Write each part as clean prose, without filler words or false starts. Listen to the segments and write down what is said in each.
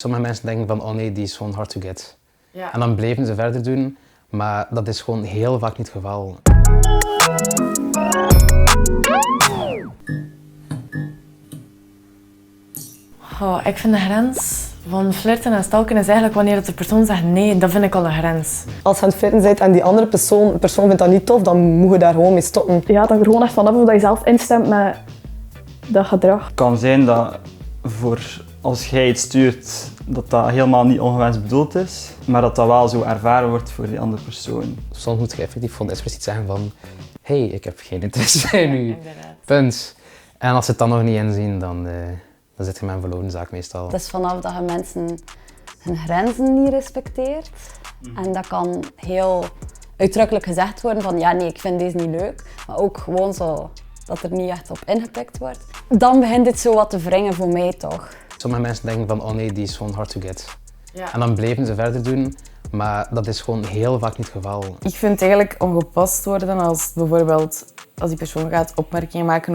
Sommige mensen denken van, oh nee, die is gewoon hard to get. Ja. En dan blijven ze verder doen, maar dat is gewoon heel vaak niet het geval. Oh, ik vind de grens van flirten en stalken is eigenlijk wanneer de persoon zegt nee, dat vind ik al een grens. Als je aan het flirten bent en die andere persoon vindt dat niet tof, dan moet je daar gewoon mee stoppen. Ja, dat er gewoon echt vanaf of dat je zelf instemt met dat gedrag. Het kan zijn dat als jij iets stuurt, dat helemaal niet ongewenst bedoeld is, maar dat wel zo ervaren wordt voor die andere persoon. Soms moet je effectief gewoon expliciet zeggen van, hey, ik heb geen interesse in u. Inderdaad. Punt. En als ze het dan nog niet inzien, dan zit je met een verloren zaak meestal. Het is vanaf dat je mensen hun grenzen niet respecteert. En dat kan heel uitdrukkelijk gezegd worden van ja, nee, ik vind deze niet leuk. Maar ook gewoon zo dat er niet echt op ingepikt wordt. Dan begint dit zo wat te wringen voor mij toch. Sommige mensen denken van, oh nee, die is gewoon hard to get. Ja. En dan blijven ze verder doen, maar dat is gewoon heel vaak niet het geval. Ik vind het eigenlijk ongepast worden als bijvoorbeeld als die persoon gaat opmerkingen maken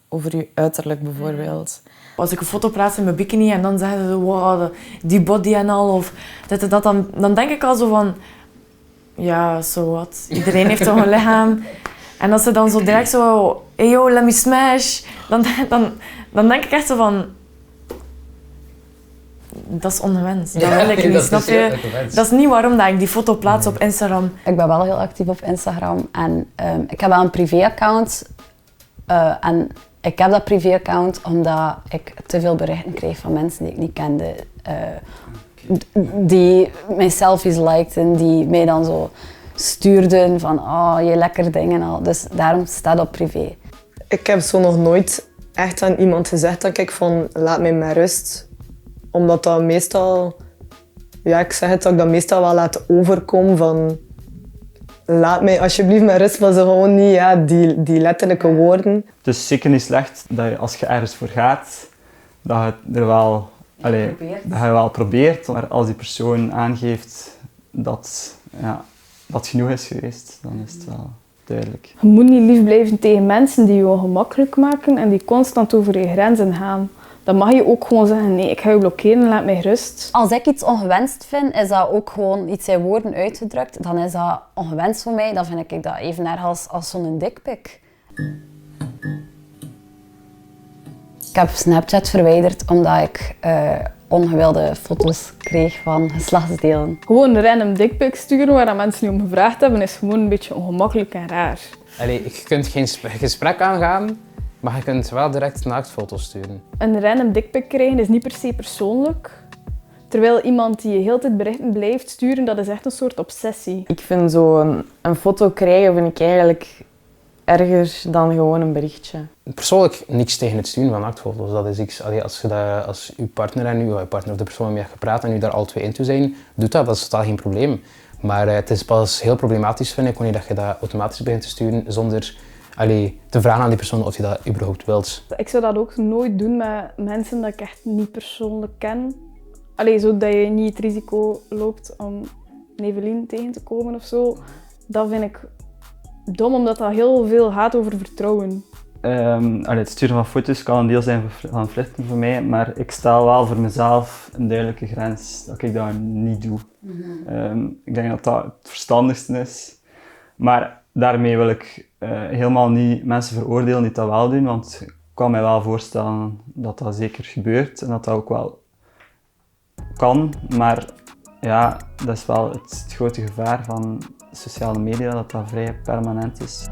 over je uiterlijk bijvoorbeeld. Als ik een foto plaats in mijn bikini en dan zeggen ze wow, die body en al of dit en dat, dan denk ik al zo van ja, so what. Iedereen heeft toch een lichaam. En als ze dan zo direct zo hey yo, let me smash, dan denk ik echt zo van dat is ongewenst. Dat wil ik niet, snap je? Dat is niet waarom dat ik die foto plaats op Instagram. Ik ben wel heel actief op Instagram en ik heb wel een privé-account. En ik heb dat privé-account omdat ik te veel berichten kreeg van mensen die ik niet kende. Die mijn selfies likten, die mij dan zo stuurden van oh, je lekker dingen al. Dus daarom staat dat op privé. Ik heb zo nog nooit echt aan iemand gezegd dat ik van laat mij met rust. Omdat dat meestal, ja ik zeg het, dat ik dat meestal wel laat overkomen van laat mij alsjeblieft met rust, maar ze gewoon niet ja, die letterlijke woorden. Het is zeker niet slecht dat je, als je ergens voor gaat, dat je er wel, dat je wel probeert. Maar als die persoon aangeeft dat dat genoeg is geweest, dan is het wel duidelijk. Je moet niet lief blijven tegen mensen die je ongemakkelijk maken en die constant over je grenzen gaan. Dan mag je ook gewoon zeggen, nee, ik ga je blokkeren en laat mij rust. Als ik iets ongewenst vind, is dat ook gewoon iets in woorden uitgedrukt. Dan is dat ongewenst voor mij. Dan vind ik dat even erg als zo'n dikpik. Ik heb Snapchat verwijderd omdat ik ongewilde foto's kreeg van geslachtsdelen. Gewoon een random dickpic sturen waar mensen niet om gevraagd hebben is gewoon een beetje ongemakkelijk en raar. Allee, je kunt geen gesprek aangaan, maar je kunt wel direct naaktfoto's sturen. Een random dickpic krijgen is niet per se persoonlijk. Terwijl iemand die je heel tijd berichten blijft sturen, dat is echt een soort obsessie. Ik vind zo een foto krijgen vind ik eigenlijk erger dan gewoon een berichtje. Persoonlijk niks tegen het sturen van naaktfoto's. Dat is iets, als uw partner en uw partner of de persoon waarmee je gepraat en u daar al twee in toe zijn, doet dat is totaal geen probleem. Maar het is pas heel problematisch, vind ik, wanneer je dat automatisch begint te sturen zonder te vragen aan die persoon of je dat überhaupt wilt. Ik zou dat ook nooit doen met mensen dat ik echt niet persoonlijk ken. Zodat je niet het risico loopt om een Evelien tegen te komen of zo. Dat vind ik dom, omdat dat heel veel gaat over vertrouwen. Het sturen van foto's kan een deel zijn van flirten voor mij, maar ik stel wel voor mezelf een duidelijke grens dat ik dat niet doe. Ik denk dat dat het verstandigste is. Maar daarmee wil ik helemaal niet mensen veroordelen die dat wel doen, want ik kan mij wel voorstellen dat dat zeker gebeurt en dat dat ook wel kan. Maar ja, dat is wel het grote gevaar van sociale media, dat dat vrij permanent is.